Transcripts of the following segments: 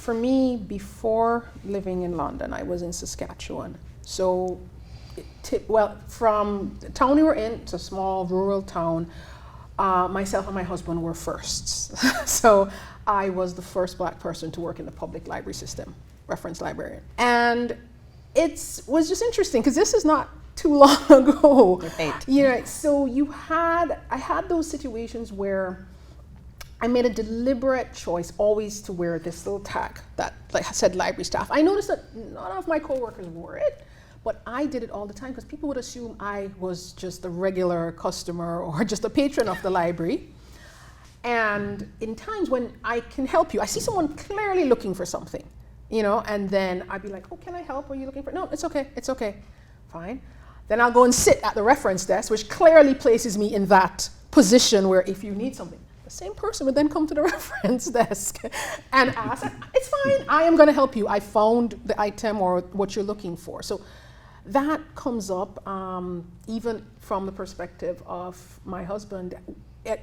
for me, before living in London, I was in Saskatchewan. So, from the town we were in, it's a small rural town, myself and my husband were firsts. So I was the first black person to work in the public library system, reference librarian. And it was just interesting because this is not too long ago. Your fate. You know, so I had those situations where I made a deliberate choice always to wear this little tag that said library staff. I noticed that none of my coworkers wore it, but I did it all the time because people would assume I was just a regular customer or just a patron of the library. And in times when I can help you, I see someone clearly looking for something, you know, and then I'd be like, oh, can I help? Are you looking for? No, it's okay, fine. Then I'll go and sit at the reference desk, which clearly places me in that position where if you need something, the same person would then come to the reference desk and ask, it's fine, I am going to help you. I found the item or what you're looking for. So that comes up even from the perspective of my husband.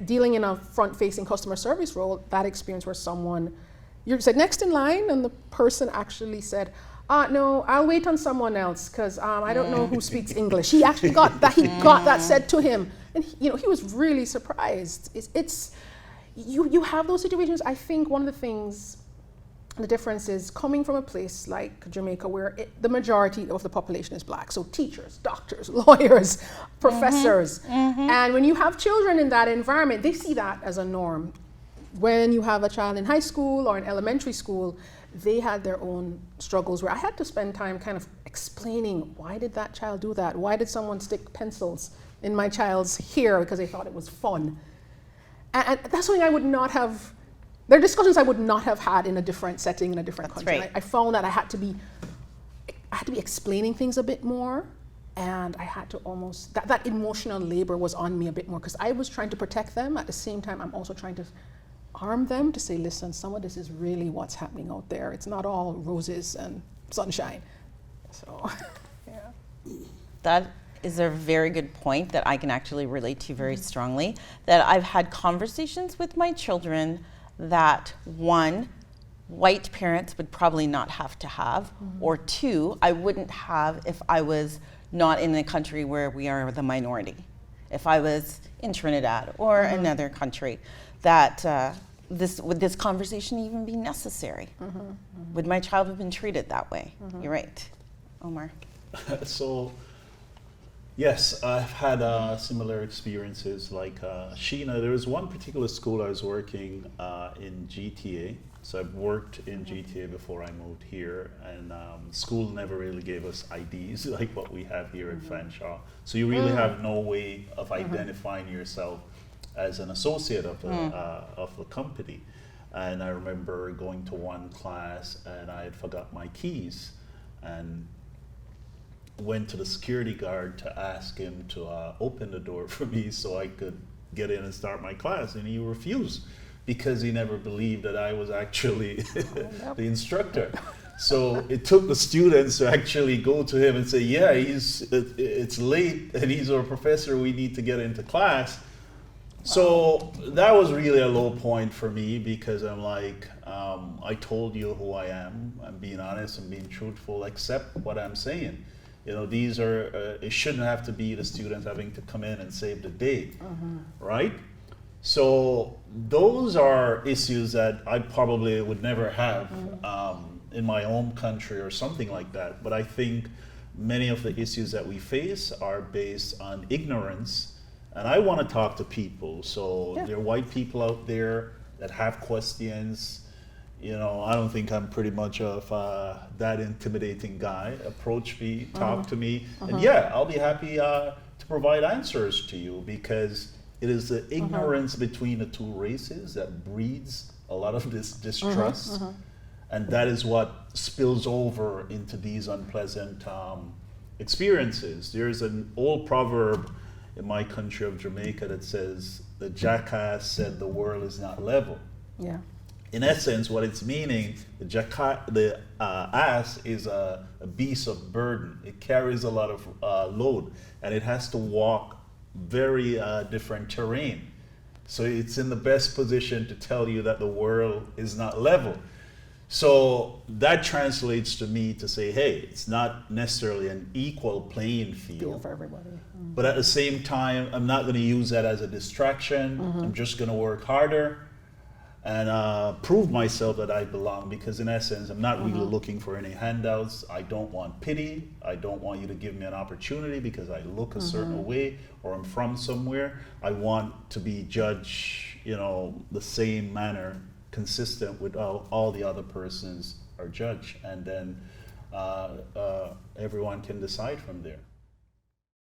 Dealing in a front-facing customer service role, that experience where you said next in line and the person actually said, no, I'll wait on someone else because I don't know who speaks English. He actually got that said to him. And he was really surprised. You have those situations. I think one of the difference is coming from a place like Jamaica where the majority of the population is black. So teachers, doctors, lawyers, professors. And when you have children in that environment, they see that as a norm. When you have a child in high school or in elementary school, they had their own struggles where I had to spend time kind of explaining, why did that child do that? Why did someone stick pencils in my child's hair because they thought it was fun? And that's something I would not have, there are discussions I would not have had in a different setting, in a different country. Right. I found that I had to be explaining things a bit more, and I had to almost, that emotional labor was on me a bit more because I was trying to protect them. At the same time, I'm also trying to arm them to say, listen, some of this is really what's happening out there. It's not all roses and sunshine. So, yeah. That is a very good point that I can actually relate to very strongly. That I've had conversations with my children that, one, white parents would probably not have to have, or two, I wouldn't have if I was not in a country where we are the minority. If I was in Trinidad or another country, that would this conversation even be necessary? Would my child have been treated that way? You're right. Omar. So, yes, I've had similar experiences like Sheena. There was one particular school I was working in GTA. So I've worked in GTA before I moved here, and school never really gave us IDs like what we have here in Fanshawe. So you really have no way of identifying yourself as an associate of the company. And I remember going to one class and I had forgot my keys and went to the security guard to ask him to open the door for me so I could get in and start my class, and he refused because he never believed that I was actually the instructor. So it took the students to actually go to him and say, yeah, it's late and he's our professor, we need to get into class. So that was really a low point for me because I'm like, I told you who I am. I'm being honest, I'm being truthful, accept what I'm saying. You know, these are, it shouldn't have to be the students having to come in and save the day, right? So those are issues that I probably would never have in my home country or something like that. But I think many of the issues that we face are based on ignorance. And I want to talk to people. So there are white people out there that have questions. You know, I don't think I'm pretty much of that intimidating guy. Approach me, talk to me, and yeah, I'll be happy to provide answers to you because it is the ignorance between the two races that breeds a lot of this distrust, and that is what spills over into these unpleasant experiences. There's an old proverb in my country of Jamaica that says, the jackass said the world is not level. Yeah. In essence, what it's meaning, the ass is a beast of burden. It carries a lot of load, and it has to walk very different terrain. So it's in the best position to tell you that the world is not level. So that translates to me to say, hey, it's not necessarily an equal playing Feel field. for everybody. But at the same time, I'm not going to use that as a distraction. I'm just going to work harder and prove myself that I belong, because in essence, I'm not really looking for any handouts. I don't want pity. I don't want you to give me an opportunity because I look a certain way or I'm from somewhere. I want to be judged, the same manner, consistent with all the other persons are judged. And then everyone can decide from there.